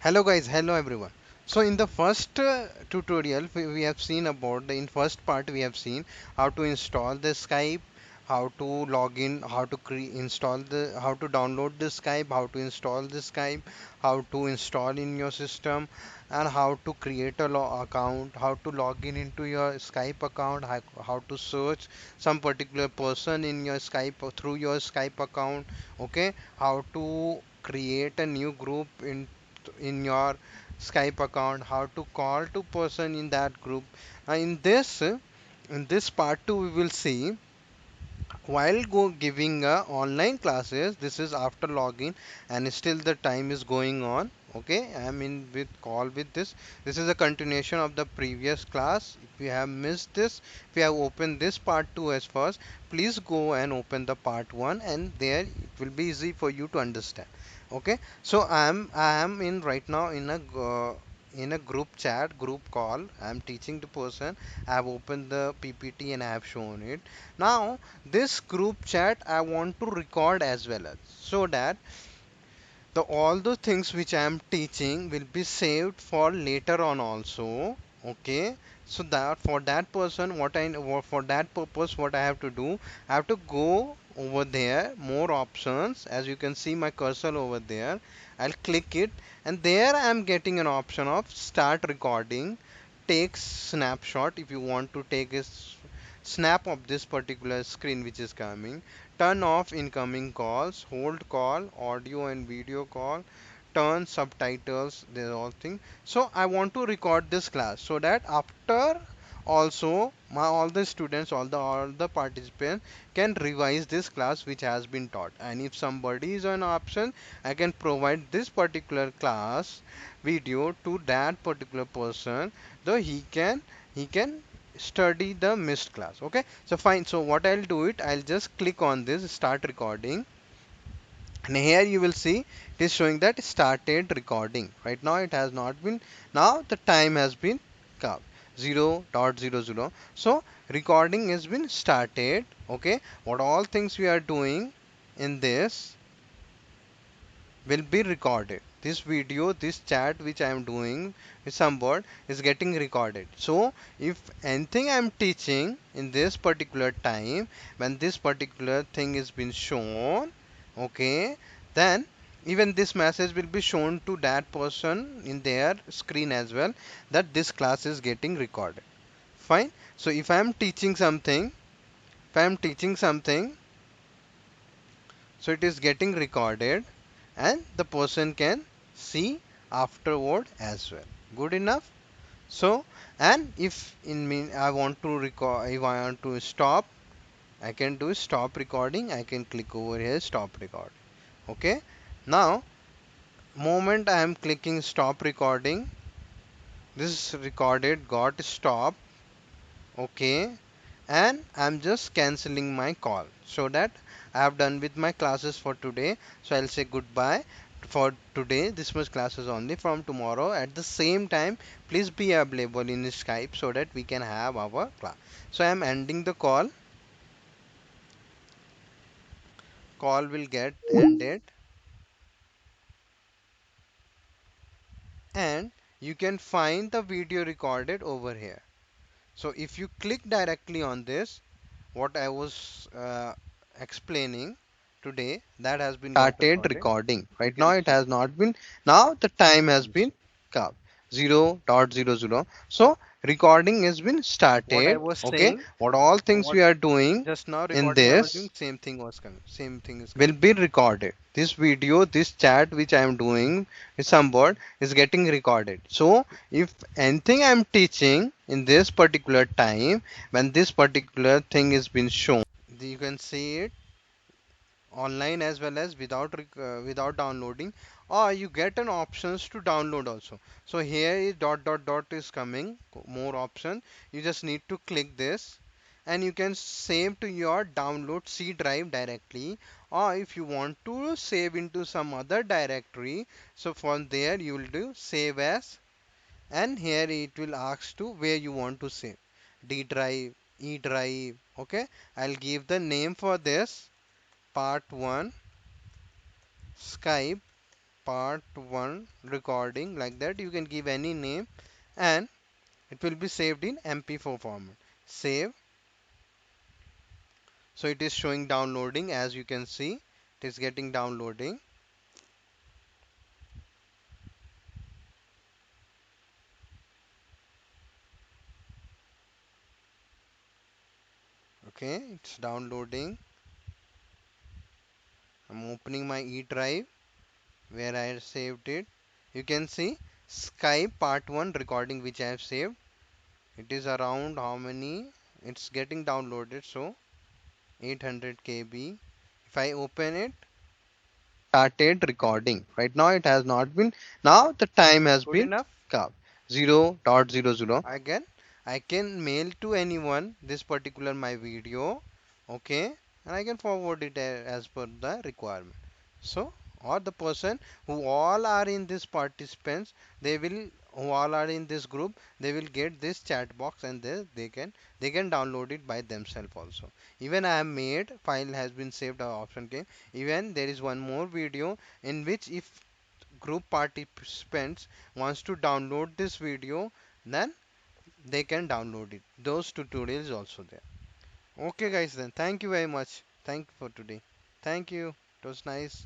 Hello guys, hello everyone. So in the first tutorial we have seen about in first part we have seen how to install the Skype, how to log in, how to install how to download the Skype, how to install the Skype, how to install in your system, and how to create a account, how to log in into your Skype account, how to search some particular person in your Skype or through your Skype account, okay, how to create a new group in your Skype account, how to call to person in that group. In this part 2 we will see while giving online classes. This is after login and still the time is going on. Okay, I am in with call with this is a continuation of the previous class. If you have missed this, if you have opened this part 2 as first, please go and open the part 1 and there it will be easy for you to understand. Okay, so I am in right now in a group chat, group call. I am teaching the person. I have opened the PPT and I have shown it. Now this group chat I want to record as well as, so that the all the things which I am teaching will be saved for later on also. Okay, so that for that person for that purpose what I have to do, I have to go over there more options. As you can see my cursor over there, I'll click it and there I am getting an option of start recording, take snapshot. If you want to take a snap of this particular screen which is coming, turn off incoming calls, hold call, audio and video call, turn subtitles, these all things. So I want to record this class so that after also my all the students, all the participants can revise this class which has been taught. And if somebody is an option, I can provide this particular class video to that particular person, though he can study the missed class. Okay, so fine. So what I'll do it, I'll just click on this start recording, and here you will see it is showing that started recording. Right now it has not been, now the time has been come 0.00. So recording has been started. Okay, what all things we are doing in this will be recorded. This video, this chat which I am doing with somebody is getting recorded. So if anything I am teaching in this particular time, when this particular thing is been shown, okay, then even this message will be shown to that person in their screen as well, that this class is getting recorded. Fine. So if I am teaching something, if I am teaching something, so it is getting recorded and the person can see afterward as well. Good enough. So, and if in mean I want to record, if I want to stop, I can do stop recording. I can click over here stop recording. Okay, now moment I am clicking stop recording, this recorded got stopped. Okay, and I'm just canceling my call, so that I have done with my classes for today. So I'll say goodbye for today. This much classes only. From tomorrow at the same time, please be available in Skype so that we can have our class. So I'm ending the call. Call will get ended, and you can find the video recorded over here. So if you click directly on this, what I was explaining today, that has been started recording. Right now it has not been. Now the time has been come 0.00. So recording has been started. Okay, what all things we are doing just now in this, same thing was coming. Same thing is will be recorded. This video, this chat which I am doing with somebody is getting recorded. So if anything I am teaching in this particular time, when this particular thing is been shown, you can see it online as well as without downloading, or you get an options to download also. So here is dot dot dot is coming, more option. You just need to click this and you can save to your download C drive directly, or if you want to save into some other directory, so from there you will do save as, and here it will ask to where you want to save, D drive, E drive. Okay, I'll give the name for this part 1 Skype part 1 recording, like that you can give any name, and it will be saved in mp4 format. Save. So it is showing downloading. As you can see, it is getting downloading. Okay, it's downloading. I'm opening my E drive where I have saved it. You can see Skype part 1 recording which I have saved. It is around how many? It's getting downloaded, so 800 KB. If I open it, started recording. Right now it has not been. Now the time has good been enough. Come 0.00. Again, I can mail to anyone this particular my video, okay, and I can forward it as per the requirement. So, or the person who all are in this participants, they will, who all are in this group, they will get this chat box, and they can download it by themselves also. Even I have made file has been saved, option came. Even there is one more video in which if group participants wants to download this video, then they can download it. Those tutorials also there. Okay guys, then thank you very much. Thank you for today. Thank you. It was nice.